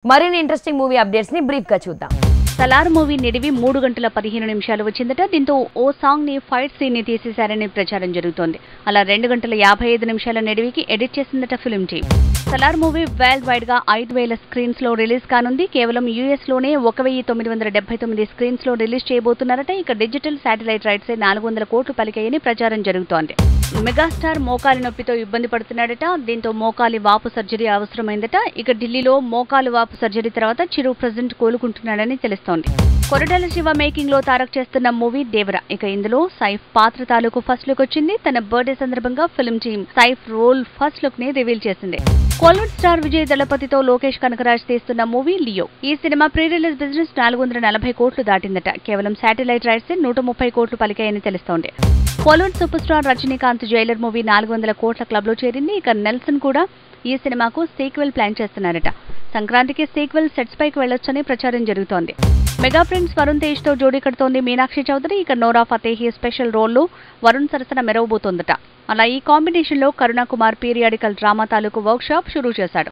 మరిన్ని interesting movie updates ని brief గా చూద్దాం. సలార్ మూవీ నిడివి 3 గంటల 15 నిమిషాలు వచ్చిందట. దీంతో ఓ సాంగ్ ని ఫైట్ సీన్ ని తీసేశారని ప్రచారం జరుగుతోంది. అలా 2 గంటల 55 నిమిషాల నిడివికి ఎడిట్ చేసిందట film team. Salaar movie world wide గా 5000 స్క్రీన్స్ లో రిలీజ్ కానుంది. కేవలం యూఎస్ లోనే 1979 స్క్రీన్స్ లో రిలీజ్ చేయబోతున్నారట. ఇక డిజిటల్ శాటిలైట్ రైట్స్ 400 కోట్లు పలికాయని ప్రచారం జరుగుతోంది. మెగాస్టార్ మోకాలి నొప్పితో ఇబ్బంది పడుతున్నాడట. దీంతో మోకాలి వాపు సర్జరీ అవసరమైందట. ఇక ఢిల్లీలో మోకాలు వాపు సర్జరీ తర్వాత చిరు ప్రెజెంట్ కోలుకుంటున్నాడని తెలుస్తోంది. కొరటాల శివ మేకింగ్ లో తారక్ చేస్తున్న మూవీ దేవరా. ఇక ఇందులో సైఫ్ పాత్ర తాలూకు ఫస్ట్ లుక్ వచ్చింది. తన బర్త్డే సందర్భంగా film team Saif role first look ని రివీల్ చేసింది. కోలీవుడ్ స్టార్ విజయ్ దళపతితో లోకేష్ కనకరాజ్ తీస్తున్న మూవీ లియో. ఈ సినిమా ప్రీ రిలీజ్ బిజినెస్ 440 కోట్లు దాటిందట. కేవలం శాటిలైట్ రైట్స్ 130 కోట్లు పలికాయని తెలుస్తోంది. Kollywood super star Rajinikanth Jailer movie 400 కోట్ల క్లబ్ లో చేరింది. ఇక నెల్సన్ కూడా ఈ సినిమాకు సీక్వెల్ ప్లాన్ చేస్తున్నారట. సంక్రాంతికి సీక్వెల్ సెట్స్ పైకి వెళ్లొచ్చని ప్రచారం జరుగుతోంది. మెగా ఫ్రెండ్స్ వరుణ్ తేజ్ తో జోడీ కడుతోంది మీనాక్షి చౌదరి. ఇక నోరా ఫతేహి స్పెషల్ రోల్లో వరుణ్ సరసన మెరవబోతోందట. అలా ఈ కాంబినేషన్ లో కరుణ కుమార్ పీరియాడికల్ డ్రామా తాలూకు వర్క్ షాప్ షురూ చేశాడు.